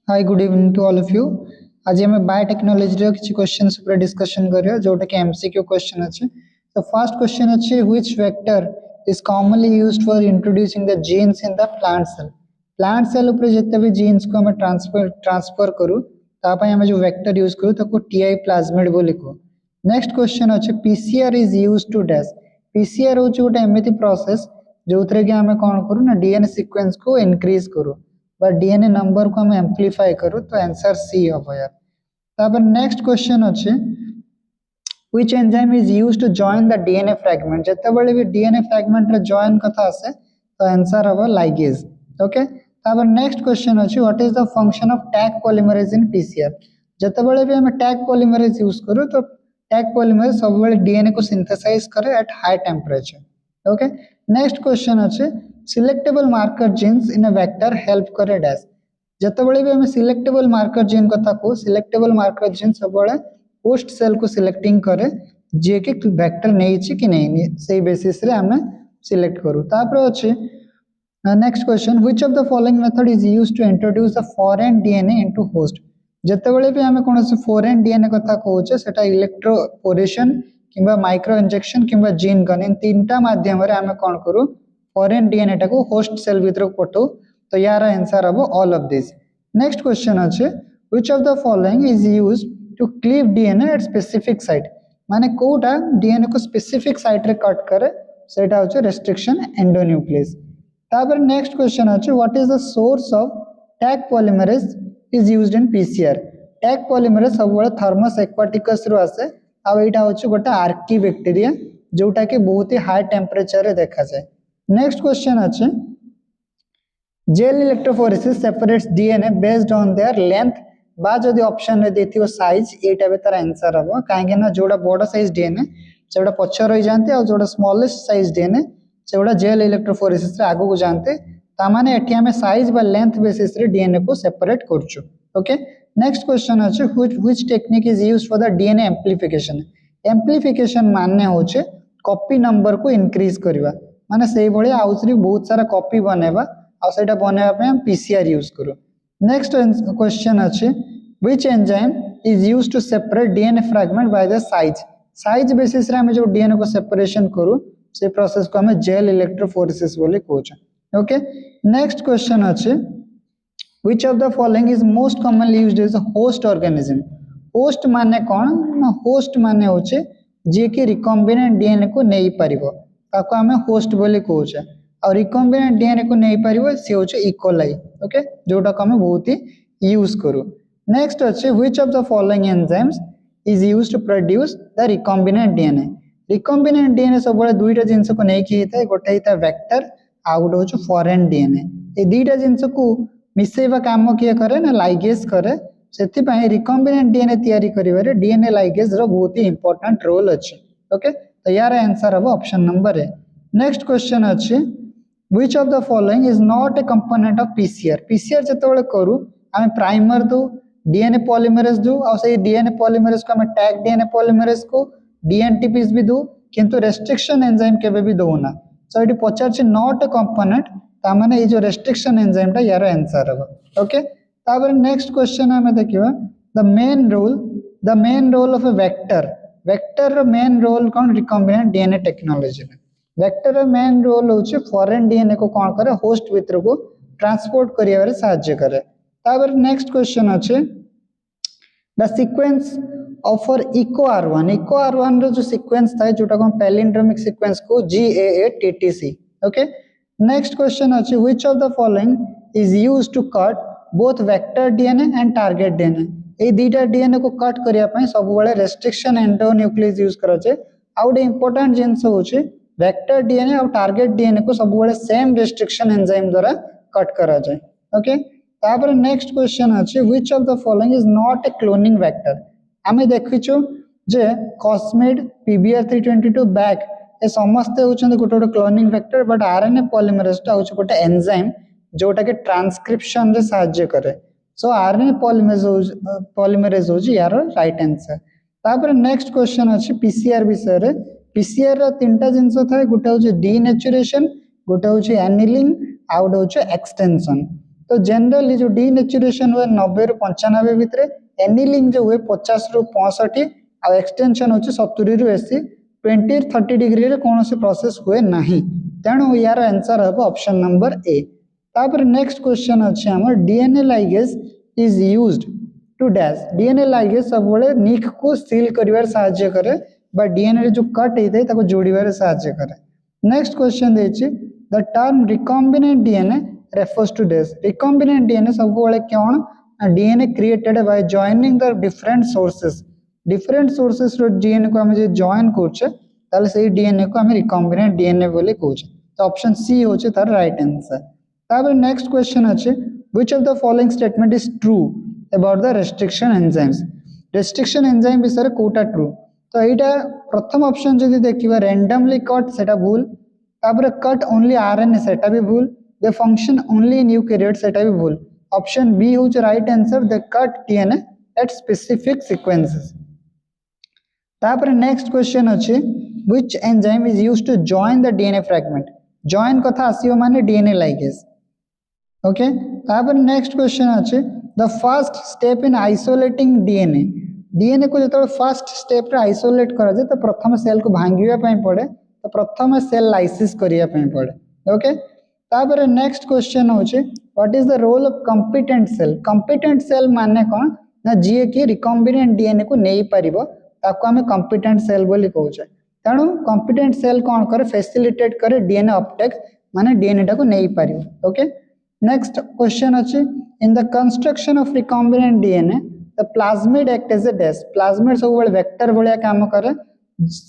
Hi good evening to all of you. आज हमें biotechnology रो किछि क्वेश्चंस ऊपर डिस्कशन करियो जोटा कि एमसीक्यू क्वेश्चन अछि। तो फर्स्ट क्वेश्चन अछि which vector is commonly used for introducing the genes in the plant cell. Plant cell ऊपर जते भी जीन्स को हमें ट्रांसफर करू ता पय हमें जो वेक्टर यूज करू ताको टीआई प्लाज्मिड बोली को। नेक्स्ट क्वेश्चन अछि PCR is used to dash. PCR होची गोटे एमिति प्रोसेस जोथरे कि हमें कोन करू ना डीएनए सीक्वेंस को इंक्रीज करू डीएनए नंबर को हम एम्प्लीफाई करूँ तो आंसर सी हम यार। तापर नेक्स्ट क्वेश्चन अच्छे which enzyme is used to join the DNA fragment. जते बळे भी डीएनए फ्रैगमेंट रे जॉइन कथा आसे तो आंसर हम लाइगेज। ओके तापर नेक्स्ट क्वेश्चन अच्छे what is the function of Taq polymerase in PCR. जते बळे भी हम टैग पॉलीमरेज यूज करू तो टैग पॉलीमरेज सब बळे डीएनए को सिंथेसाइज करे at high temperature. Okay next question अच्छे selectable marker genes in a vector help करे डैश। जतबळे भी हम सिलेक्टेबल मार्कर जीन कथा को सिलेक्टेबल मार्कर जीन सब बळे होस्ट सेल को सिलेक्टिंग करे जे के वेक्टर नै छि कि नै से बेसिस रे हम सिलेक्ट करू। तापर अछि next question which of the following method is used to introduce the foreign DNA into host. जतबळे भी हम कोनोसी फॉरेन डीएनए कथा कहूचे सेटा इलेक्ट्रोपोरेशन किंबा माइक्रो इंजेक्शन किंबा जीन गन इन तीनटा माध्यम रे हम कोन करू फॉरेन डीएनए टा को होस्ट सेल भीतर पठो तो यार आंसर हम all of this. Next question अच्छे which of the following is used to cleave DNA at specific site. माने कोटा डीएनए को स्पेसिफिक साइट रे कट करे सेटा होचे रेस्ट्रिक्शन एंडोन्यूक्लियस। तापर नेक्स्ट क्वेश्चन अच्छे what is the source of Taq polymerase is used in PCR. Taq polymerase सब बळे थर्मस एक्वाटिकस रो आसे आ एटा होचे गोटा आर्की बैक्टीरिया जोटा कि बहुत ही हाई टेंपरेचर रे देखा जाए। नेक्स्ट क्वेश्चन अच्छे gel electrophoresis separates DNA based on their length बा जदि ऑप्शन रे देथियो साइज एटा बे तार आंसर हबो काहे ना जोड़ा बड़ साइज डीएनए सेटा पछ रहि जानते और जोड़ा स्मॉलेस्ट साइज डीएनए सेटा जेल इलेक्ट्रोफोरेसिस रे आगु को जानते ता माने एठी हमें साइज बा लेंथ बेसिस रे डीएनए को सेपरेट करछु। ओके नेक्स्ट क्वेश्चन अछि which technique is used for the DNA amplification. Amplification माने होचे कॉपी नंबर को इंक्रीज करबा माने सेही भଳି आउसरी बहुत सारा कॉपी बनेबा आ सेटा बनेबा पे हम पीसीआर यूज करू। नेक्स्ट क्वेश्चन अछि which enzyme is used to separate DNA fragment by the size. Size basis रे हम जो डीएनए को सेपरेशन करू से प्रोसेस को हम जेल इलेक्ट्रोफोरेसिस बोली कहूछ। ओके नेक्स्ट क्वेश्चन अछि which of the following is most commonly used as a host organism. Host माने कोन ना होस्ट माने होचे जे कि रिकॉम्बिनेंट डीएनए को नै परिबो ताको हमें होस्ट बोली कहूछ और रिकॉम्बिनेंट डीएनए को नै परिबो से होचे इकोलाई। ओके जोटा को हम बहुत ही यूज करू। नेक्स्ट अछि which of the following enzymes is used to produce the recombinant DNA. Recombinant DNA सब बळे दुईटा जिंस को नै कि हेता गोटे हेता वेक्टर आ गोटे होचे फॉरेन डीएनए ए दुईटा जिंस को मिसेबा काम किए करे ना लाइगेज करे सेति पय रिकॉम्बिनेंट डीएनए तयारी करिवारे डीएनए लाइगेज रो बहुत ही इंपोर्टेंट रोल अछि। ओके तो यार आंसर हबो option number A. Next question अछि which of the following is not a component of PCR. PCR जतबेले करू हम प्राइमर दो डीएनए पॉलीमरेज दो और से डीएनए पॉलीमरेज को हम टैग डीएनए पॉलीमरेज को डीएनटीपीस भी दो किंतु रेस्ट्रिक्शन एंजाइम केबे भी दो ना सो इट पचार छी नॉट ए कंपोनेंट ता माने ए जो रेस्ट्रिक्शन एंजाइम ता यार आंसर हबो। ओके तापर नेक्स्ट क्वेश्चन हमें देखिबा the main role of a vector. Vector रो मेन रोल कोन रिकॉम्बिनेंट डीएनए टेक्नोलॉजी में वेक्टर रो मेन रोल होचे फॉरेन डीएनए को कोन करे होस्ट भीतर को ट्रांसपोर्ट करिया रे सहायता करे। तापर नेक्स्ट क्वेश्चन अछि the sequence of for EcoRI रो जो सीक्वेंस था जोटा को पैलिंड्रोमिक सीक्वेंस को GAATTC। ओके नेक्स्ट क्वेश्चन अछि which of the following is used to cut both vector DNA and target DNA. ए दुईटा डीएनए को कट करिया पय सब बळे रेस्ट्रिक्शन एंडोन्यूक्लियस यूज करा जे आ गोटे इंपोर्टेंट जिंस होचे वेक्टर डीएनए और टारगेट डीएनए को सब बळे सेम रेस्ट्रिक्शन एंजाइम द्वारा कट करा जाय। ओके तापर नेक्स्ट क्वेश्चन अछि which of the following is not a cloning vector. आमे देखिछु जे कॉस्मिड PBR322 बैक ए समस्त होचंद गोटे गोटे cloning vector but RNA polymerase ता होच गोटे एंजाइम जोटा के ट्रांसक्रिप्शन रे सहायता करे सो आरएनए पॉलीमरेज हो यार राइट आंसर। तापर नेक्स्ट क्वेश्चन अछि पीसीआर विषय रे पीसीआर रा तीनटा जिंस थाए गोटे होचे डीनेचुरेशन गोटे होचे एनिलिंग आ गोटे होचे एक्सटेंशन। तो जनरली जो डीनेचुरेशन हुए 90 रु 95 भितर, एनिलिंग जो हुए 50 रु 65 आ एक्सटेंशन होची 70 रु 80, 20 30 डिग्री रे कौन से प्रोसेस हुए नहीं, तेणु यार आंसर हम ऑप्शन नंबर ए। तापर नेक्स्ट क्वेश्चन अच्छे हमर DNA ligase is used to dash. DNA ligase सब बड़े निक को सील करिवार सहायता करे बा डीएनए जो कट होता है जोड़िबार सहायता करे। नेक्स्ट क्वेश्चन देछि the term recombinant DNA refers to dash. Recombinant DNA सब बड़े कौन DNA created by joining the different sources. Different sources रो डीएनए को हम जे जॉइन करछे ताले सेही डीएनए को हम रिकॉम्बिनेंट डीएनए बोली कहछे। तो ऑप्शन सी होचे तार राइट आंसर। तापर नेक्स्ट क्वेश्चन अच्छे which of the following statement is true about the restriction enzymes. Restriction enzyme विषय कोटा ट्रू, तो यहाँ प्रथम ऑप्शन जदि देखिबा रैंडमली कट सेटा भूल, तापर कट ओनली आरएनए सेटा भी भूल, they function only in eukaryote सेटा भी भूल। ऑप्शन बी होचे right answer, they cut DNA at specific sequences. तापर नेक्स्ट क्वेश्चन अच्छे which enzyme is used to join the DNA fragment. Join कथा आसीओ माने डीएनए लाइगेज। ओके, तापर नेक्स्ट क्वेश्चन अच्छे the first step in isolating DNA. DNA को जो first step रे आइसोलेट करा जाए तो प्रथम सेल को भांगिया पड़े, तो प्रथम सेल लाइसिस करिया पड़े। ओके, तापर नेक्स्ट क्वेश्चन होचे what is the role of competent cell. Competent cell माने कौन ना जी कि रिकॉम्बिनेंट डीएनए को नहीं पारिबो ताको हमें कॉम्पिटेंट सेल बोली कहूचे। तेणु कॉम्पिटेंट सेल कौन करे फैसिलिटेट करे डीएनए अपटेक माने डीएनए टा को नहीं पारिबो। ओके, नेक्स्ट क्वेश्चन अच्छे in the construction of recombinant DNA the plasmid act as a dash. Plasmid सब बड़े वेक्टर भलिया काम करे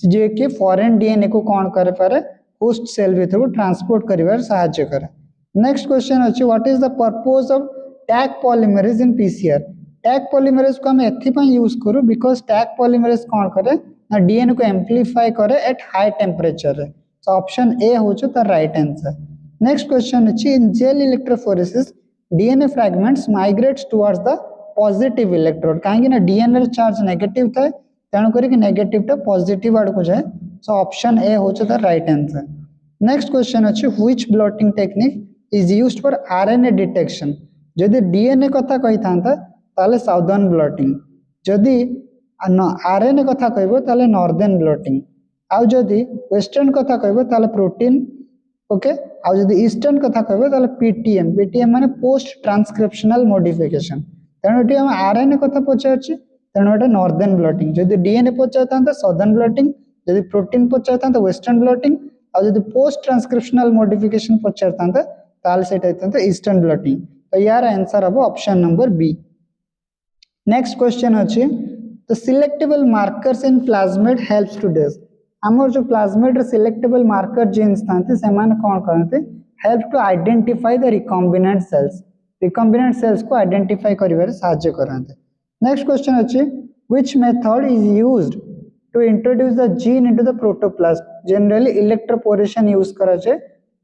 जे कि फॉरेन डीएनए को कौन करे पारे होस्ट सेल भीतर को ट्रांसपोर्ट करिवार सहायता करे। नेक्स्ट क्वेश्चन अच्छे what is the purpose of Taq polymerase in PCR. Taq polymerase को हम एथिपाई यूज करू बिकॉज टैग पॉलीमरेज कौन करे ना डीएनए को एम्प्लीफाई करे एट हाई टेम्परेचर रे। सो ऑप्शन ए होचे तार राइट आंसर। नेक्स्ट क्वेश्चन अच्छे in jail electrophoresis DNA fragments migrates towards the positive electrode. कहीं ना डीएनए चार्ज नेगेटिव थाए तेणु करी नेगेटिव टा पॉजिटिव आड़ को जाए। सो ऑप्शन ए होचे तार राइट आंसर। नेक्स्ट क्वेश्चन अच्छे which blotting technique is used for RNA detection. जदि डीएनए कथा कही था ताले साउदर्न ब्लॉटिंग, जदि आरएनए कथा कहबो ताले नॉर्दर्न ब्लॉटिंग, आउ जदि वेस्टर्न कथा कहबो ताले प्रोटीन। ओके, आउ जदि ईस्टर्न कथा कहबो ताले पीटीएम। पीटीएम माने पोस्ट ट्रांसक्रिप्शनल मॉडिफिकेशन। तेणु एटी हम आरएनए कथा पचारछि तेणु एटा नॉर्दर्न ब्लॉटिंग। जदि डीएनए पचारता तो साउदर्न ब्लॉटिंग, जदि प्रोटीन पचारता तो वेस्टर्न ब्लॉटिंग, आउ जदि पोस्ट ट्रांसक्रिप्शनल मॉडिफिकेशन पचारता ताले सेटा हेतंता ईस्टर्न ब्लॉटिंग। तो यार आंसर हबो option number B. Next question अच्छे तो selectable markers in plasmid helps to dash. आमर जो प्लाज्मिड सिलेक्टेबल मार्कर जीन्स थांते से माने कौन करते help to identify the recombinant cells. Recombinant cells को आइडेंटिफाई करिवार सहायता करते। नेक्स्ट क्वेश्चन अच्छे which method is used to introduce the gene into the protoplast. Generally electroporation use करा जाए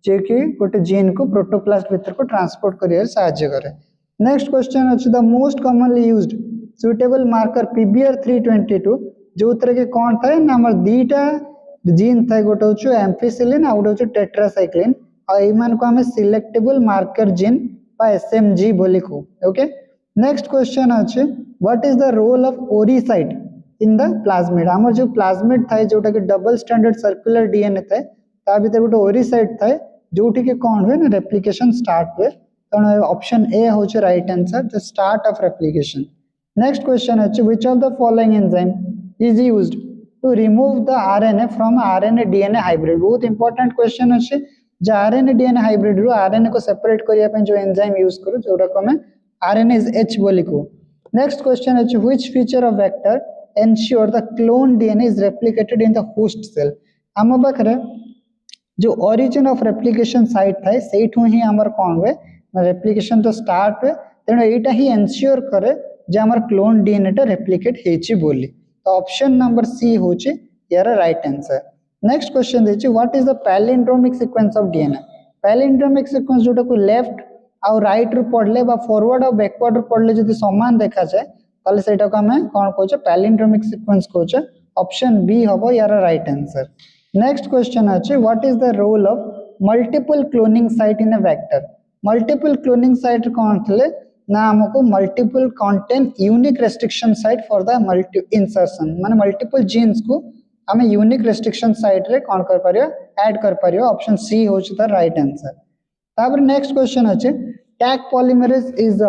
जे कि गोटे जीन को प्रोटोप्लास्ट भीतर को ट्रांसपोर्ट करिवार सहायता करे। नेक्स्ट क्वेश्चन अच्छे the most commonly used suitable marker PBR 322 जो तरह के कौन था ना हमर दीटा जीन था गोटे होछु एम्फिसिलिन आ गोटे होछु टेट्रासाइक्लिन आ एमान को हमें सिलेक्टेबल मार्कर जीन बा एसएमजी बोली को। ओके, नेक्स्ट क्वेश्चन अच्छे what is the role of ori site in the plasmid. हमर जो प्लाज्मिड था जोटा के डबल स्टैंडर्ड सर्कुलर डीएनए था ता भीतर गोटे ओरिसाइट था जोटी के कौन हुए ना रेप्लिकेशन स्टार्ट हुए। तो ऑप्शन ए होचे right answer the start of replication. Next question अच्छे which of the following enzyme is used to remove the RNA from RNA DNA hybrid. बहुत इंपोर्टेंट क्वेश्चन अच्छे जो आरएनए डीएनए हाइब्रिड रो RNA को separate करिया पे जो एंजाइम यूज करू जोटा को हमें आरएनएज एच बोली को। नेक्स्ट क्वेश्चन अच्छे which feature of vector ensure the clone DNA is replicated in the host cell. हम पाखरे जो ओरिजिन ऑफ रेप्लिकेशन साइट थाए सेठू ही हमर कोन हुए रेप्लिकेशन तो स्टार्ट हुए तेणु एटा ही एंश्योर करे जे हमर क्लोन डीएनए टा रेप्लिकेट हेची बोली। तो ऑप्शन नंबर सी होचे यार राइट आंसर। नेक्स्ट क्वेश्चन देछि what is the palindromic sequence of DNA. Palindromic sequence जोटा को लेफ्ट आ राइट रु पढ़ले बा फॉरवर्ड और बैकवर्ड रु पढ़ले जदि समान देखा जाए ताले सेटा को हमें कोन कहूचे पैलिंड्रोमिक सीक्वेंस कहूचे। ऑप्शन बी हबो यार राइट आंसर। नेक्स्ट क्वेश्चन अछि what is the role of multiple cloning site in a vector. Multiple cloning site कौन थे ना हमको multiple contain unique restriction site for the multi insertion माने multiple genes को हमें यूनिक रेस्ट्रिक्शन साइट रे कौन कर पारियो ऐड कर पारियो ऑप्शन सी होची द राइट आंसर। तापर नेक्स्ट क्वेश्चन अछि Taq polymerase is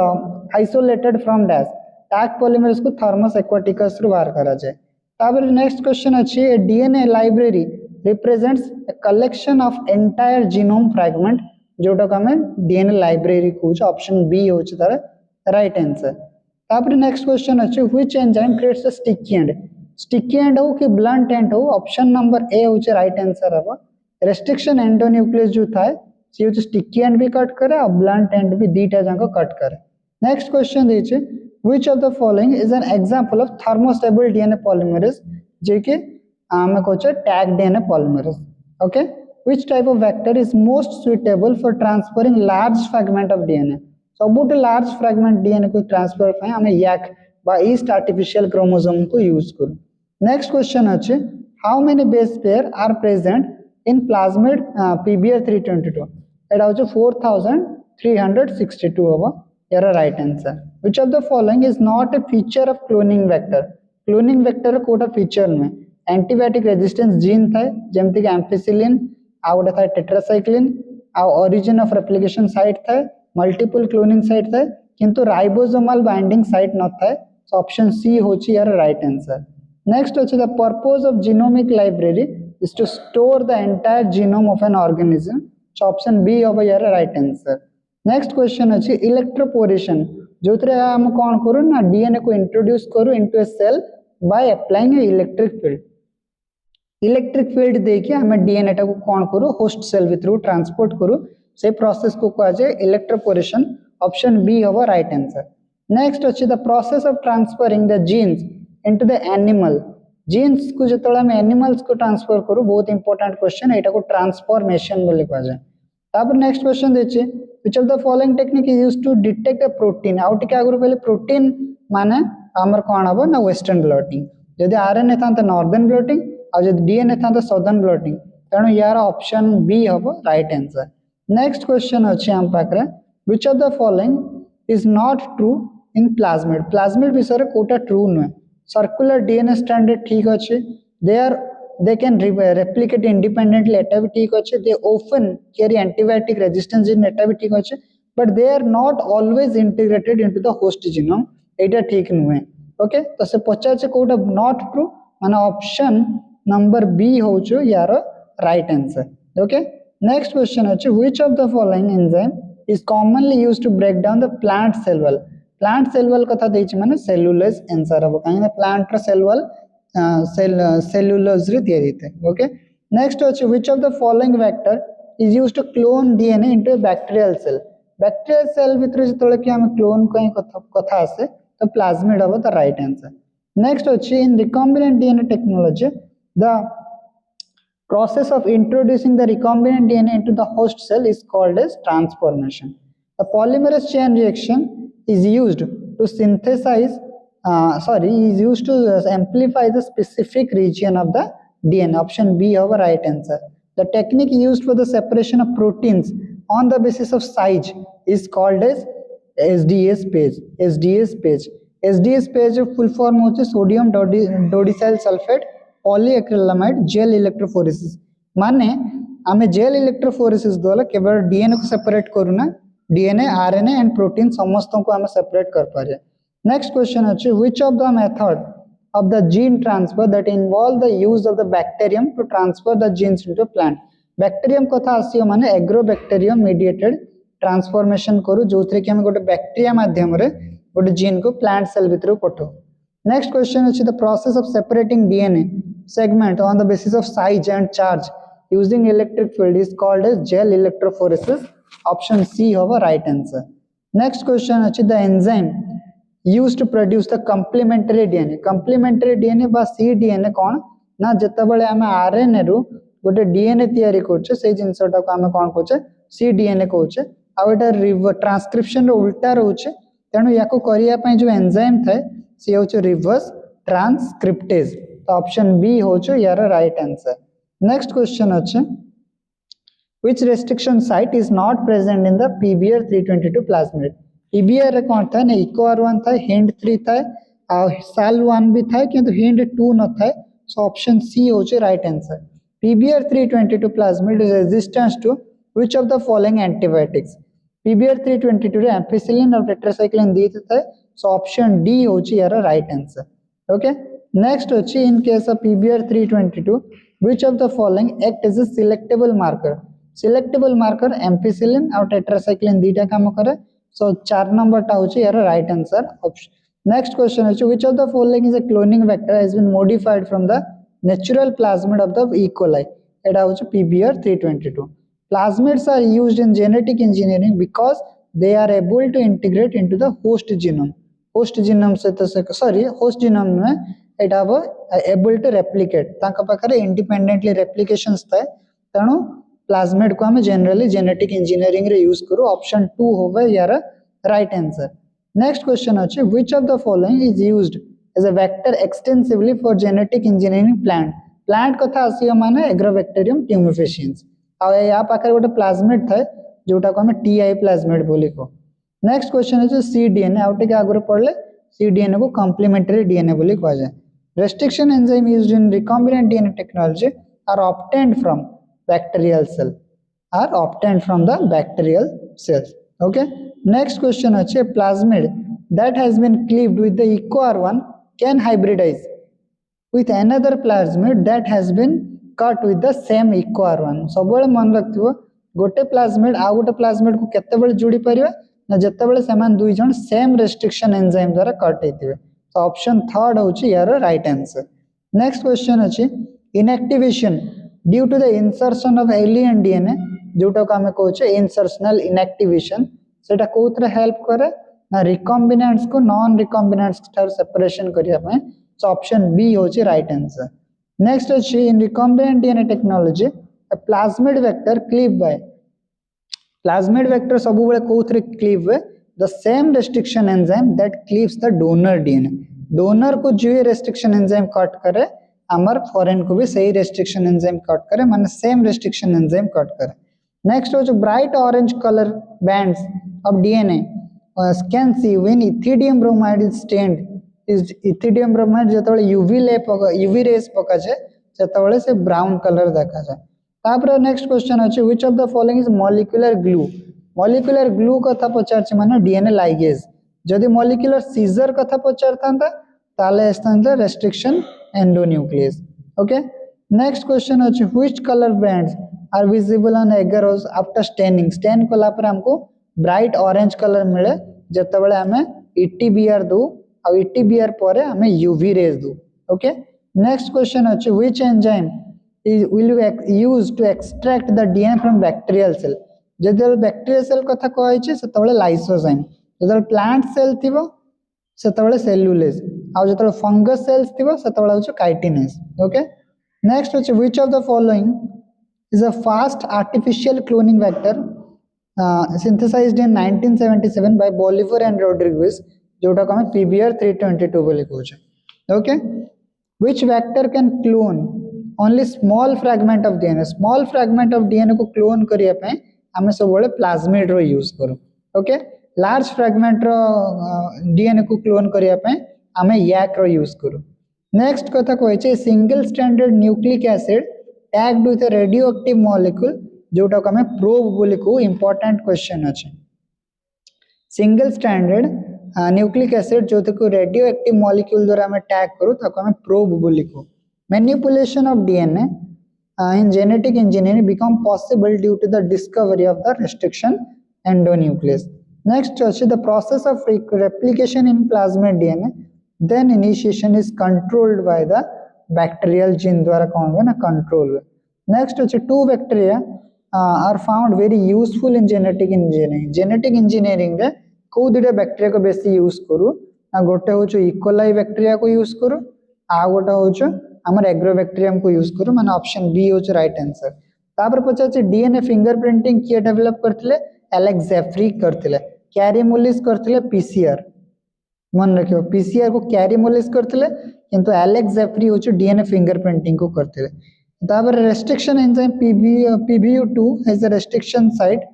isolated from dash Taq polymerase को थर्मस एक्वाटिकस रु बाहर करा जाय। तापर नेक्स्ट क्वेश्चन अछि a DNA library represents a collection of entire genome fragment जोटा को हमें डीएनए लाइब्रेरी कहूछ ऑप्शन बी होची तार राइट आंसर। तापर नेक्स्ट क्वेश्चन अछि which enzyme creates a sticky end हो कि ब्लंट एंड हो ऑप्शन नंबर ए होची राइट आंसर हबो। रेस्ट्रिक्शन एंडोन्यूक्लियस जो थाए सी होची स्टिकी एंड भी कट करे और ब्लंट एंड भी दीटा जाको कट करे। नेक्स्ट क्वेश्चन देछि which of the following is an example of thermostable DNA polymerase जे कि हम कहछ Taq DNA polymerase. Okay which type of vector is most suitable for transferring large fragment of DNA सबुट large fragment DNA को transfer पे हमें YAC बा yeast artificial chromosome को यूज करू। नेक्स्ट क्वेश्चन अछि how many base pair are present in plasmid PBR 322 एटा होछ 4362 होबो यार right answer. which of the following is not a feature of cloning vector कोटा फीचर में एंटीबायोटिक रेजिस्टेंस जीन थाए जेमति कि एम्फिसिलिन आ गोटे था टेट्रासाइक्लिन आ ओरिजिन ऑफ रेप्लिकेशन साइट था मल्टीपल क्लोनिंग साइट था किंतु राइबोसोमल बाइंडिंग साइट न था सो ऑप्शन सी होची यार राइट आंसर। नेक्स्ट होची the purpose of genomic library is to store the entire genome of an organism so option B होबो यार राइट आंसर। नेक्स्ट क्वेश्चन अछि इलेक्ट्रोपोरेशन जोतरे हम कोन करू ना डीएनए को इंट्रोड्यूस करू into a cell by applying a electric field देखिए हमें डीएनए टा को कौन करू होस्ट सेल भीतर ट्रांसपोर्ट करू से प्रोसेस को कहा जाए इलेक्ट्रोपोरेशन ऑप्शन बी होबो राइट आंसर। नेक्स्ट अछि the process of transferring the genes into the animal genes को जतले हम एनिमल्स को ट्रांसफर करू बहुत इंपोर्टेंट क्वेश्चन एटा को ट्रांसफॉर्मेशन बोले कहा जाए। तापर नेक्स्ट क्वेश्चन देछि which of the following technique is used to detect a protein out के आगु पहले प्रोटीन माने हमर कोन हबो ना वेस्टर्न ब्लॉटिंग यदि आरएनए था तो नॉर्दर्न ब्लॉटिंग और जब डीएनए था तो सदर्न ब्लॉटिंग तेणु यार ऑप्शन बी होबो राइट आंसर। नेक्स्ट क्वेश्चन अछि हम पाकरे which of the following is not true in plasmid विषय रे कोटा ट्रू न सर्कुलर डीएनए स्ट्रैंड ठीक अछि दे कैन रेप्लिकेट इंडिपेंडेंटली एटा भी ठीक अछि they often carry antibiotic resistance gene एटा भी ठीक अछि but they are not always integrated into the host genome एटा ठीक नुहे। ओके तो से पचार से कोटा नॉट ट्रू माने ऑप्शन नंबर बी होचो यार right answer. Okay next question अछि which of the following enzyme is commonly used to break down the plant cell wall कथा देछि माने सेलुलोज आंसर हबो काहे प्लांट र सेल वॉल सेलुलोज रे तयारी थे। ओके नेक्स्ट अछि which of the following vector is used to clone DNA into a bacterial cell भीतर जतले कि हम क्लोन कहीं कथा आसे तो प्लाज्मिड हबो द राइट आंसर। नेक्स्ट अछि in recombinant DNA technology the process of introducing the recombinant DNA into the host cell is called as transformation. The polymerase chain reaction is used to amplify the specific region of the DNA. Option B is the right answer. The technique used for the separation of proteins on the basis of size is called as SDS page. SDS page full form होचे sodium dodecyl sulfate polyacrylamide gel electrophoresis माने आमे gel electrophoresis द्वारा केवल DNA को separate करूना DNA RNA and protein समस्त को आमे सेपरेट कर पारे। नेक्स्ट क्वेश्चन अछि which of the method of the gene transfer that involve the use of the bacterium to transfer the genes into plant bacterium कथा आसीयो माने एग्रोबैक्टीरियम मीडिएटेड ट्रांसफॉर्मेशन करू जोथरे कि हम गोटे बैक्टीरिया माध्यम रे गोटे जीन को प्लांट सेल भीतर पठो। Next question is the process of separating DNA segment on the basis of size and charge using electric field is called as gel electrophoresis. Option C hobo right answer. Next question is the enzyme used to produce the complementary DNA. Complementary DNA बा cDNA कौन ना जतबले आमे RNA रु गोटे DNA तयारी कोचे से जिनसटा को आमे कौन कोचे cDNA कोचे आ एटा ट्रांसक्रिप्शन रो उल्टा रहउचे तेनु याको करिया पय जो एंजाइम थाए सी होचो रिवर्स ट्रांसक्रिप्टेज तो ऑप्शन बी होचो यार राइट आंसर। नेक्स्ट क्वेश्चन अछि which restriction site is not present in the PBR 322 plasmid? PBR रे कौन था ना EcoR1 था हिंड 3 था और साल 1 भी था किंतु हिंड 2 न था सो ऑप्शन सी हो चे right answer PBR 322 plasmid is resistance to which of the following antibiotics? PBR 322 रे ampicillin और tetracycline दी था सो ऑप्शन डी हो चे यार राइट आंसर ओके नेक्स्ट हो चे in case of PBR 322 which of the following act as a selectable marker? Selectable marker ampicillin और tetracycline दीटा काम करे so 4 नंबर टा होची यार right answer option next question है which of the following is a cloning vector has been modified from the natural plasmid of the E. coli एटा होची PBR 322 plasmids are used in genetic engineering because they are able to integrate into the host genome से तो sorry host genome में एटा वो able to replicate ताका पाखरे independently replications था तेणु plasmid को हमें जनरली जेनेटिक इंजीनियरिंग रे यूज करू ऑप्शन 2 होवे यार राइट आंसर नेक्स्ट क्वेश्चन अछि which of the following is used as a vector extensively for genetic engineering plant कथा आसीयो माने एग्रोबैक्टीरियम ट्यूमिफेसिएंस आ या पाखरे गोटे प्लाज्मिड था जोटा को हमें टीआई प्लाज्मिड बोली को नेक्स्ट क्वेश्चन अछि सीडीएनए आउटे के आगुर पढ़ले सीडीएनए को कॉम्प्लीमेंटरी डीएनए बोली कहा जाय restriction enzyme used in recombinant DNA technology are obtained from bacterial cell are obtained from the bacterial cells okay next question ache plasmid that has been cleaved with the EcoR1 can hybridize with another plasmid that has been cut with the same EcoR1 सबले मन रखथिबो गोटे plasmid आ गोटे plasmid को केते बेले जोड़ी परिबा ना जते बेले समान दुई जण सेम रेस्ट्रिक्शन एंजाइम द्वारा कट हेतिबे तो ऑप्शन थर्ड होची यार राइट आंसर नेक्स्ट क्वेश्चन अछि inactivation due to the insertion of alien DNA जोटा को हमें कहूचे इंसर्शनल इनएक्टिवेशन सेटा कोथरे हेल्प करे ना रिकॉम्बिनेंट्स को नॉन रिकॉम्बिनेंट्स ठार सेपरेशन करिया पे सो ऑप्शन बी होची राइट आंसर नेक्स्ट अछि in recombinant DNA technology a plasmid vector cleave by plasmid vector सब बेले कोथरे cleave way the same restriction enzyme that cleaves the donor DNA donor को जो रेस्ट्रिक्शन एंजाइम कट करे आमर foreign को भी सही रेस्ट्रिक्शन एंजाइम कट करे माने सेम रेस्ट्रिक्शन एंजाइम कट करे नेक्स्ट हो जो bright orange colour bands of DNA can see when ethidium bromide is stained is ethidium bromide जतबे यूवी रेस पका जे जतबे से ब्राउन कलर देखा जाय तापर नेक्स्ट क्वेश्चन अछि which of the following is molecular glue कथा पचारछि माने डीएनए लाइगेज जदि मॉलिक्यूलर सीजर कथा पचारथांता ताले एस्तांता restriction endonuclease okay next question अछि which color bands are visible on agarose after staining stain कला पर हमको bright orange color मिले जतबेले हमें ETBR दो और ETBR परे हमें UV rays दो okay next question अछि which enzyme will be used to extract the DNA from bacterial cell जदि bacterial cell कथा कहै छै सेतबेले lysozyme जदि plant cell थिबो सेतबेले cellulase आ जतबेले फंगस सेल्स थिबो सेतबेले होछ काइटिनेस ओके नेक्स्ट होछ which of the following is a fast artificial cloning vector synthesized in 1977 by Bolivar and Rodriguez जोटा को हम PBR 322 बोली कहूछ okay which vector can clone only small fragment of DNA को क्लोन करिया पे हमें सब बळे प्लाज्मिड रो यूज करू ओके लार्ज फ्रैगमेंट रो डीएनए को क्लोन करिया पे हमें याक रो यूज करू नेक्स्ट कथा कहै छै single stranded nucleic acid tagged with a radioactive molecule जोटा को हमें प्रोब बोली को इंपोर्टेंट क्वेश्चन अछि सिंगल स्ट्रैंडेड न्यूक्लिक एसिड जोते को रेडियोएक्टिव मॉलिक्यूल द्वारा हमें टैग करू ताको हमें प्रोब बोली को manipulation of DNA in genetic engineering become possible due to the discovery of the restriction endonuclease. Next, the process of replication in plasmid DNA, then initiation is controlled by the bacterial gene द्वारा कौन है ना control. Next, two bacteria are found very useful in genetic engineering. Genetic engineering रे को दुटा bacteria को बेसी use करू ना गोटे होचो E. coli bacteria को use करू आ गोटे होचो हमर एग्रोबैक्टीरियम को यूज करू माने ऑप्शन बी होच राइट आंसर तापर पछा डीएनए फिंगरप्रिंटिंग किए डेवलप करथिले एलेक्स जेफ्री करथिले कैरीमोलिस करथिले पीसीआर मन रखियो पीसीआर को कैरीमोलिस करथिले किंतु एलेक्स जेफ्री होच डीएनए फिंगरप्रिंटिंग को करथिले तापर restriction enzyme PBU2 has a restriction site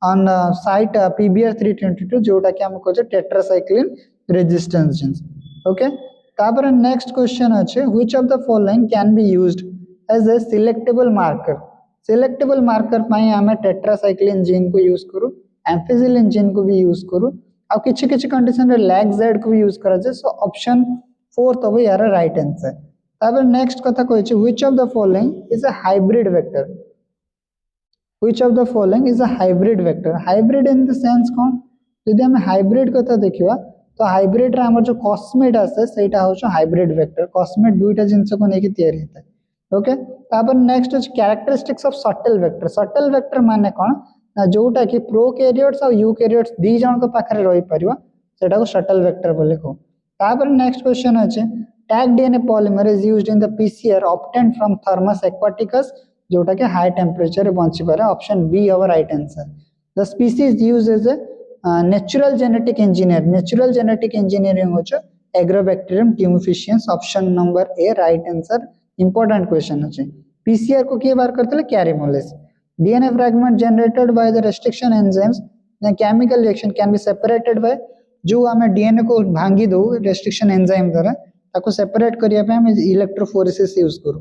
on site PBR322 जोटा कि हम कहते tetracycline resistance genes. Okay, तापर next question अच्छे which of the following can be used as a selectable marker. Selectable marker पाई हमें tetracycline gene को use करूँ, amphisilin gene को भी use करूँ, और किसी किसी condition रे LAGZ को भी use करा जाए. So option 4th होगा यार right answer. तापर नेक्स्ट कथा कहछि which of the following is a hybrid vector. Which of the following is a hybrid vector. Hybrid in the sense कौन यदि हम hybrid कथा देखिवा तो hybrid रे हमर जो cosmate आसे सेटा होछ hybrid vector. Cosmate दुईटा जिंस को नेकी तैयारी होता है. ओके, तापर next is characteristics of subtle vector. Subtle vector माने कौन ना जोटा कि प्रोकैरियोट्स और यूकैरियोट्स दी जण को पाखरे रही परिवा सेटा को subtle vector बोले को. तापर नेक्स्ट क्वेश्चन अछि tag DNA polymer is used in the PCR obtained from Thermus aquaticus जोटा के high temperature पहुंची पारे. Option B our right answer. The species used as a natural genetic engineer. Natural genetic engineering होछ Agrobacterium tumefaciens. Option number A right answer. important question अछि. PCR को के बार करतले Kary-Mullis. DNA fragment generated by the restriction enzymes and chemical reaction can be separated by जो हमें DNA को भांगी दो restriction enzyme द्वारा ताको सेपरेट करिया पे हम इलेक्ट्रोफोरेसिस यूज करू.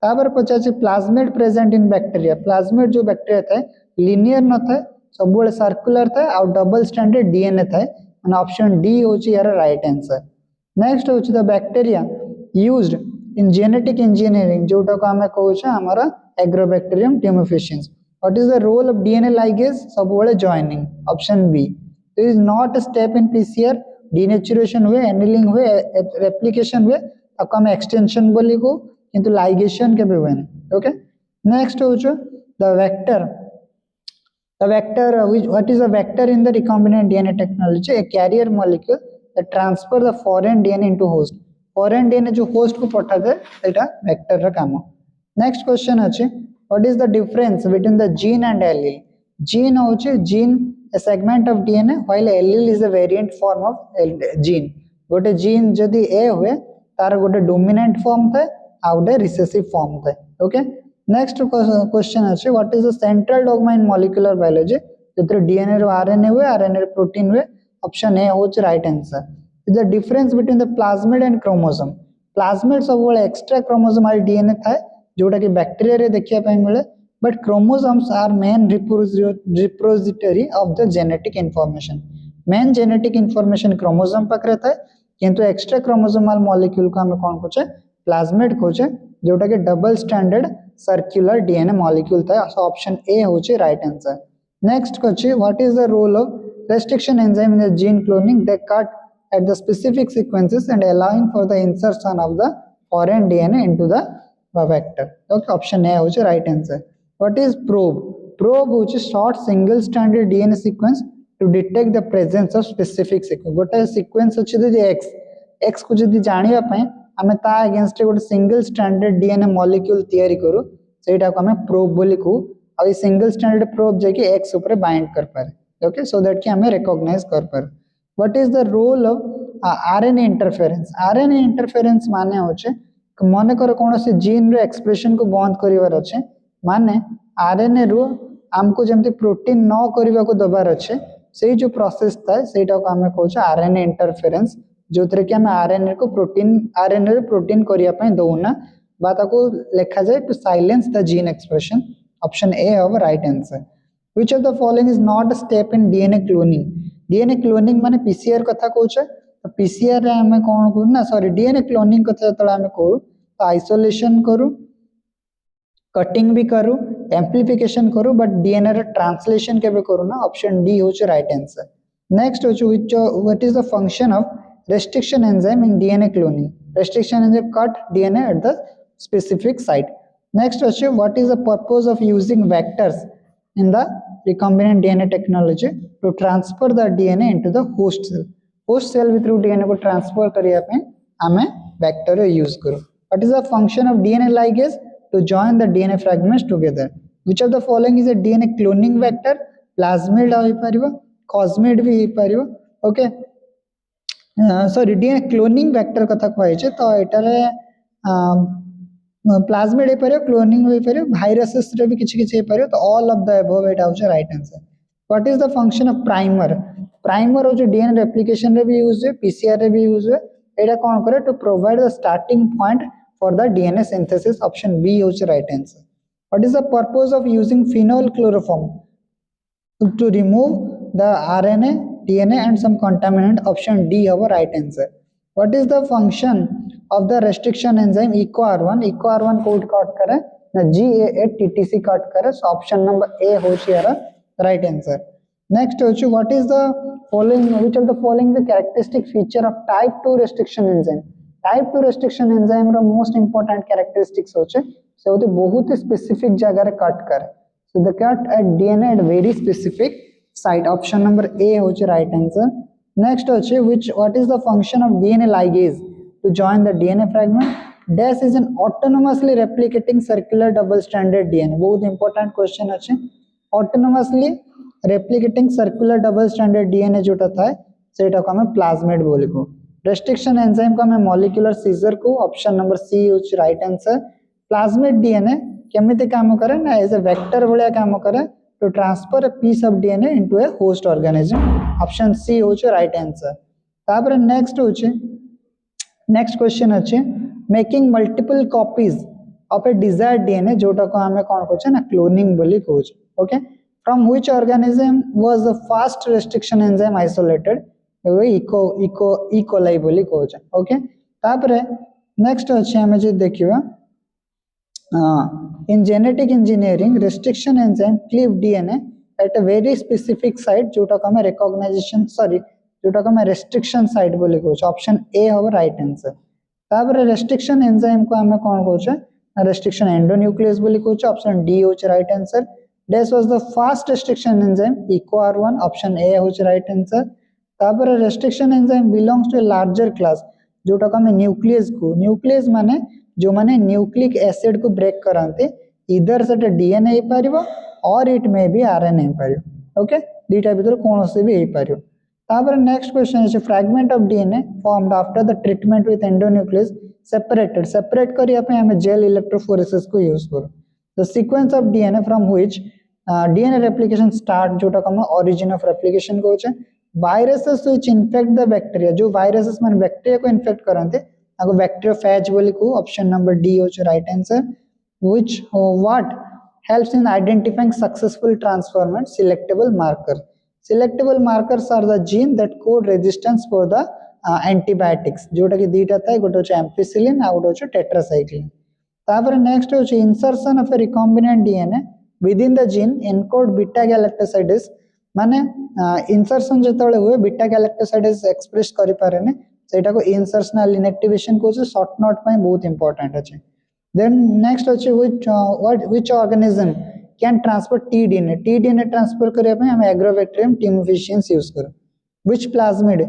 तापर पचाचे plasmid present in bacteria. Plasmid जो बैक्टीरिया था लिनियर न था सब बड़े सर्कुलर था और डबल स्ट्रैंडेड डीएनए था एंड ऑप्शन डी होची यार राइट आंसर. नेक्स्ट होची the bacteria used in genetic engineering जोटा को हमें कहू छ हमारा Agrobacterium tumefaciens. What is the role of DNA ligase सब बड़े joining. Option B. This is not a step in PCR. Denaturation हुए एनिलिंग हुए रेप्लिकेशन हुए अब हम एक्सटेंशन बोली को किंतु लाइगेशन के भी हुए. ओके, नेक्स्ट हो जो the vector what is a vector in the recombinant DNA technology. A carrier molecule that transfer the foreign DNA into host. Foreign DNA जो होस्ट को पठा दे एटा वेक्टर रा काम. नेक्स्ट क्वेश्चन अछि what is the difference between the gene and allele. Gene होची gene a segment of DNA while allele is a variant form of gene. गोटे gene जदि ए हुए तार गोटे डोमिनेंट फॉर्म था आउ गोटे रिसेसिव फॉर्म था. ओके, नेक्स्ट क्वेश्चन अछि what is the central dogma in molecular biology. जतरे डीएनए रो आरएनए हुए आरएनए रो प्रोटीन हुए. ऑप्शन ए होच right answer. The difference between the plasmid and chromosome. Plasmid सब बळे एक्स्ट्रा क्रोमोसोमल डीएनए था जोटा कि बैक्टीरिया रे देखिया पय मिले. But chromosomes are main repository of the genetic information. Main genetic information chromosome पाक रहता है किंतु एक्स्ट्रा क्रोमोसोमल मॉलिक्यूल को हमें कौन कोचे प्लाज्मिड कोचे जोटा के double standard circular DNA molecule था. ऑप्शन ए होचे राइट आंसर. नेक्स्ट कोचे what is the role of restriction enzyme in the gene cloning. They cut at the specific sequences and allowing for the insertion of the foreign DNA into the vector. Okay, option A होचे right answer. What is probe? Probe which is short single stranded DNA sequence to detect the presence of specific sequence. गोटे sequence अछि जे x को जदि जानिया पय हमें ता against गोटे सिंगल स्ट्रैंडेड डीएनए मॉलिक्यूल तैयारी करू सेटा को हमें प्रोब बोली को आ सिंगल स्ट्रैंडेड प्रोब जे कि x ऊपर बाइंड कर पारे. ओके, सो दैट कि हमें रिकॉग्नाइज कर पारे. What is the role of RNA interference. RNA interference माने होचे माने कर कोनोसी जीन रो एक्सप्रेशन को बंद करिवार अछि माने आरएनए रो हमको जेमति प्रोटीन न करबा को दबार अछि सेही जो प्रोसेस था सेटा को हमें कहू आरएनए इंटरफेरेंस जोतरे कि हम आरएनए रो प्रोटीन करिया पय दोना बा ताको लेखा जाय to silence the gene expression. Option A होव right answer. Which of the following is not a step in DNA cloning. DNA cloning माने पीसीआर कथा कहू तो पीसीआर रे हमें कोन करू ना सॉरी डीएनए क्लोनिंग कथा तळा हमें करू तो आइसोलेशन करू कटिंग भी करू एम्प्लीफिकेशन करू बट डीएनए रे ट्रांसलेशन के भी करू ना. ऑप्शन डी होच राइट आंसर. नेक्स्ट होच what is the function of restriction enzyme in DNA cloning. Restriction enzyme cut DNA at the specific site. Next question, what is the purpose of using vectors in the recombinant DNA technology to transfer the DNA into the host cell. Host cell with through DNA को transfer करिया पे हमें vector use करो. What is the function of DNA ligase to join the DNA fragments together? Which of the following is a DNA cloning vector? Plasmid हो पारिबो, cosmid भी हो पारिबो. Okay. Sorry DNA cloning vector कथा कहै छै तो एटारे plasmid हो पारे क्लोनिंग हो पारे भाइरसेस रे भी किछि किछि हो पारे तो ऑल ऑफ द अबव एटा होचे right answer what is the function of primer primer हो डीएनए रेप्लिकेशन रे भी यूज है पीसीआर रे भी यूज है एटा कोन करे to provide the starting point for the DNA synthesis option B होचे right answer what is the purpose of using phenol chloroform to remove the RNA, DNA and some contaminant option D our right answer. What is the function of the restriction enzyme EcoR1? EcoR1 code cut करे ना GAA-TTC cut करे so option number A होची यारा right answer. Next होची what is the following which of the following is the characteristic feature of type 2 restriction enzyme? Type 2 restriction enzyme row most important characteristics होचे से होते बहुत specific जगह रे cut करे so the cut at DNA at very specific site option number A होचे right answer next होचे which what is the function of DNA ligase to join the DNA fragment dash is an autonomously replicating circular double stranded DNA बहुत important question होचे autonomously replicating circular double stranded DNA जोटा था सेटा को हमें plasmid बोले को restriction enzyme को हमें molecular scissor को option number C होचे right answer plasmid DNA केमिति काम करे ना एज ए वेक्टर भलिया काम करे to transfer a piece of DNA into a host organism option C होचे राइट आंसर तापर नेक्स्ट होचे नेक्स्ट क्वेश्चन अछि making multiple copies of a desired DNA जोटा को हमें कोन कहछे ना क्लोनिंग बोली कहछे okay from which organism was the first restriction enzyme isolated E coli बोली कहछे ओके तापर नेक्स्ट अछि हमें जे देखिबा in genetic engineering restriction enzyme cleave DNA at a very specific site जोटा को हमें recognition sorry जोटा को हमें restriction site बोले कहछे ऑप्शन ए हो राइट आंसर तापर restriction enzyme को हमें कोन कहछे restriction endonuclease बोले कहछे ऑप्शन डी होचे right answer this was the first restriction enzyme EcoR1 option A होचे राइट आंसर तापर restriction enzyme belongs to a larger class जोटा को हमें न्यूक्लियस माने जो माने न्यूक्लिक एसिड को ब्रेक कराते इधर से डीएनए हो पारिबो और इट मे बी आरएनए हो पारिबो ओके दीटा भीतर कोन से भी हो पारिबो तापर next question is fragment of DNA formed after the treatment with endonuclease separate करिया पे हमें जेल इलेक्ट्रोफोरेसिस को यूज करो the sequence of DNA from which DNA replication start जोटा को हम ओरिजिन ऑफ रेप्लिकेशन कहछे viruses which infect the bacteria जो वायरसेस माने बैक्टीरिया को इन्फेक्ट करते आगो बैक्टीरियोफेज बोली को ऑप्शन नंबर डी होचे right answer which what helps in identifying successful transformant selectable markers are the gene that code resistance for the antibiotics जोटा कि दीटा था गोटे होचे एम्पिसिलिन आ गोटे होचे टेट्रासाइक्लिन तापर नेक्स्ट होचे insertion of A recombinant DNA with in the gene encode beta galactosidase माने इंसर्शन जेतले हुए बीटा गैलेक्टोसाइडेस एक्सप्रेस करि पारेने सेटा को इंसर्शनल इनएक्टिवेशन को शॉर्ट नोट पे बहुत इंपोर्टेंट अछि देन नेक्स्ट अछि which organism can transfer T-DNA transfer करे पे हम एग्रोबैक्टीरियम टिमोफिशियंस यूज करो which plasmid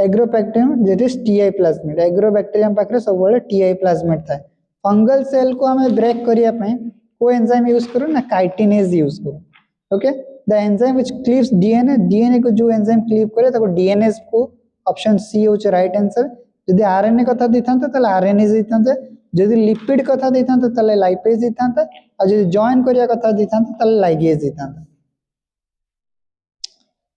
agrobacterium that is TI plasmid agrobacterium पाखरे सब बेले टीआई प्लाज्मिड था फंगल सेल को हमें ब्रेक करिया पे को एंजाइम यूज करो ना काइटिनेज यूज करो okay the enzyme which cleaves DNA को जो एंजाइम क्लीव करे ताको डीएनएस को ऑप्शन सी होचे राइट आंसर यदि आरएनए कथा दिथांते तले आरएनए दिथांते यदि लिपिड कथा दिथांते तले लाइपेज दिथांते और यदि जॉइन करिया कथा दिथांते तले लाइगेज दिथांते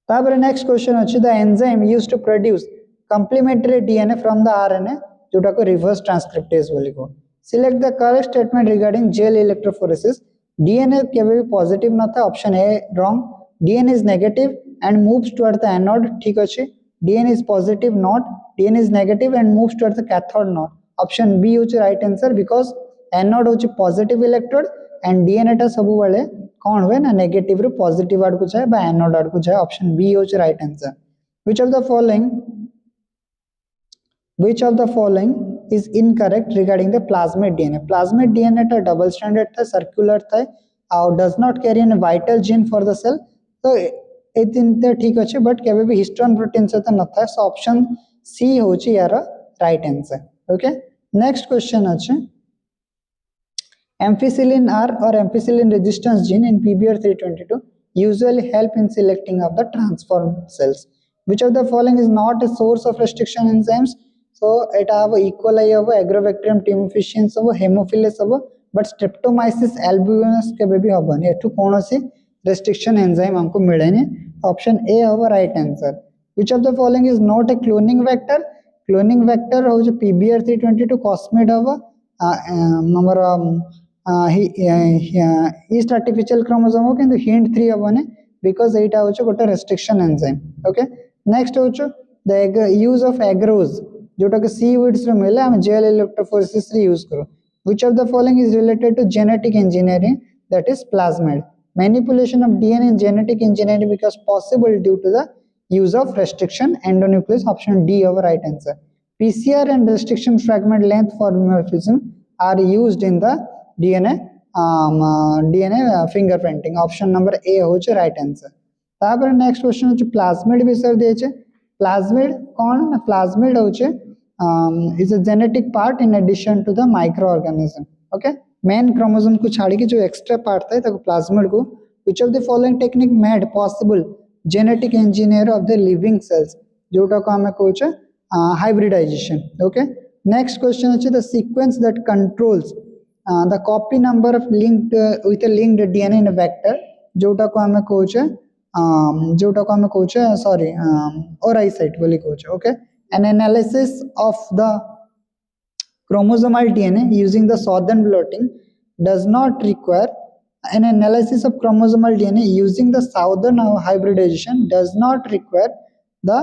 तापर नेक्स्ट क्वेश्चन अछि the enzyme used to produce complementary DNA from the RNA जोटा को रिवर्स ट्रांसक्रिप्टेज बोली को select the correct statement regarding gel electrophoresis DNA केबे भी पॉजिटिव न था option A wrong DNA is negative and moves toward the anode ठीक अछि DNA is positive not DNA is negative and moves towards the cathode not option B होचे right answer because anode होचे positive electrode and DNA टा सब वाले कौन हुए ना negative रू positive आड़ को जाए बा anode आड़ को जाए option B होचे right answer which of the following is incorrect regarding the plasmid DNA टा double stranded था circular था और does not carry a vital gene for the cell तो ए तीन ते ठीक अछि बट केबे भी हिस्टोन प्रोटीन से त नथा सो ऑप्शन सी होची यार right answer okay next question अछि एम्फिसिलिन आर और ampicillin resistance gene in PBR322 usually help in selecting of the transformed cells which of the following is not a source of restriction enzymes सो एटा हम इक्वलाई हम agrobacterium टिमोफिशियंस हम Haemophilus हम but Streptomyces albuminous केबे भी हबनी एठु कोनोसी restriction enzyme हमको मिलेनी option A हम right answer which of the following is not a cloning vector हो जो पीबीआर 322 कॉस्मिड हम नंबर ईस्ट आर्टिफिशियल क्रोमोसोम हो किंतु हिंट 3 हबनी बिकॉज एटा हो गोटे रेस्ट्रिक्शन एंजाइम ओके नेक्स्ट हो द यूज ऑफ एग्रोज जोटा कि सीवीड्स रे मिले हम जेल इलेक्ट्रोफोरेसिस रे यूज करो which of the following is related to genetic engineering that is plasmid manipulation of DNA in genetic engineering becomes possible due to the use of restriction endonuclease option D our right answer PCR and restriction fragment length polymorphism are used in the DNA fingerprinting option number A होचे right answer तापर next question होचे plasmid विषय देचे plasmid कौन plasmid होचे is a genetic part in addition to the microorganism okay main chromosome को छाड़ी के जो एक्स्ट्रा पार्ट था ताको प्लाज्मिड को which of the following technique made possible genetic engineer of the living cells जोटा को हमें कहूचे हाइब्रिडाइजेशन ओके नेक्स्ट क्वेश्चन अछि the sequence that controls the copy number of linked with a linked DNA in a vector जोटा को हमें कहूचे sorry ori site बोली कहूचे okay an analysis of the chromosomal DNA using the southern blotting does not require an analysis of chromosomal DNA using the southern hybridization does not require the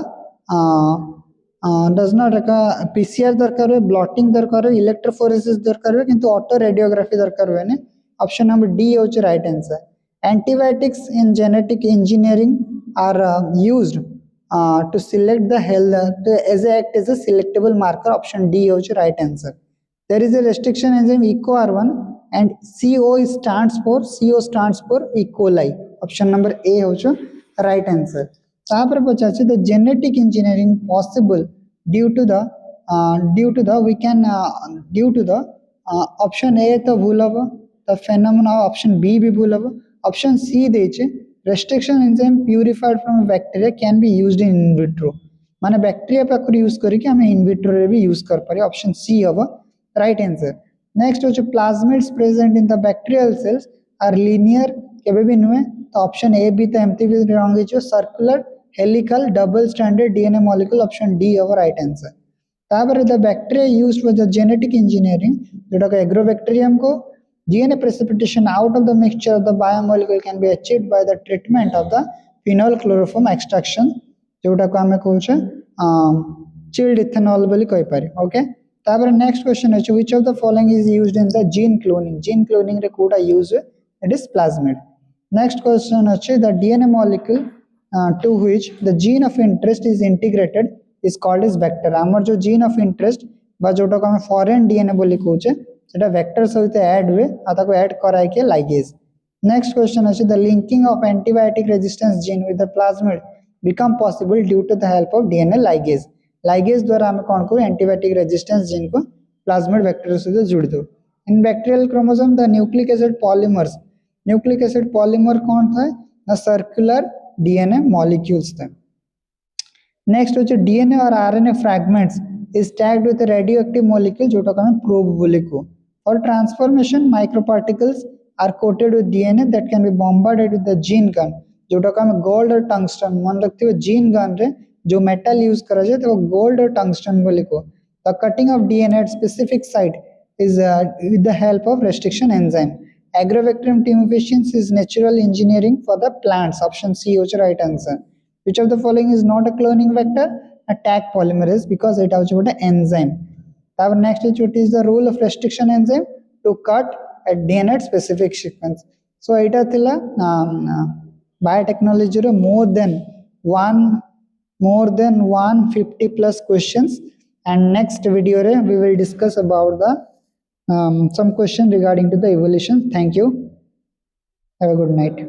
does not require PCR दरकार है blotting दरकार है electrophoresis दरकार है किंतु auto radiography दरकार है ने option number D होचे right answer antibiotics in genetic engineering are used to select the health as a selectable marker option D होचे right answer there is a restriction enzyme EcoR1 and CO stands for E. coli option number A होचे right answer तापर पचाचे the genetic engineering possible due to the option A तो भूल हबो the phenomena option B भी भूल हबो option C देचे restriction enzyme purified from a bacteria can be used in vitro माने bacteria पाकर यूज करके हमें इन विट्रो रे भी यूज कर पारे ऑप्शन सी हबो राइट आंसर नेक्स्ट होचे plasmids present in the bacterial cells are linear केबे भी नुए तो ऑप्शन ए बी तो एमती भी रॉन्ग है circular helical double stranded DNA molecule option D हबो राइट आंसर तापर the bacteria used for the genetic engineering जोटा का एग्रोबैक्टीरियम को DNA precipitation out of the mixture of the biomolecule can be achieved by the treatment of the phenol chloroform extraction जोटा को हमें कहूचे chilled ethanol बोली कहि पारे ओके तापर नेक्स्ट क्वेश्चन है which of the following is used in the gene cloning रे कोडा use it is plasmid next question है the DNA molecule to which the gene of interest is integrated is called as vector हमर जो gene of interest बा जोटा को हमें foreign DNA बोली कहूचे सेटा वेक्टर सहित ऐड हुए आता को ऐड कराई के लाइगेज नेक्स्ट क्वेश्चन अछि the linking of antibiotic resistance gene with the plasmid become possible due to the help of DNA ligase द्वारा हम कोन को एंटीबायोटिक रेजिस्टेंस जीन को प्लाज्मिड वेक्टर से जोड़ दो in bacterial chromosome the nucleic acid polymer कौन था द सर्कुलर डीएनए मॉलिक्यूल्स थे नेक्स्ट होचे डीएनए और RNA fragments is tagged with a radioactive molecule जोटा को हमें प्रोब बोले को for transformation microparticles are coated with DNA that can be bombarded with the gene gun जोटा को हमें गोल्ड और टंगस्टन मन रखते हुए जीन गन रे जो मेटल यूज करा जाए तो गोल्ड और टंगस्टन बोले को the cutting of DNA at specific site is with the help of restriction enzyme agrobacterium tumefacciens is natural engineering for the plants option C होचे right answer which of the following is not a cloning vector attack polymerase because it has got an enzyme तापर next is what is the role of restriction enzyme to cut a DNA specific sequence so एटा थिला biotechnology row more than 150 plus questions and next video re we will discuss about the some question regarding to the evolution thank you have a good night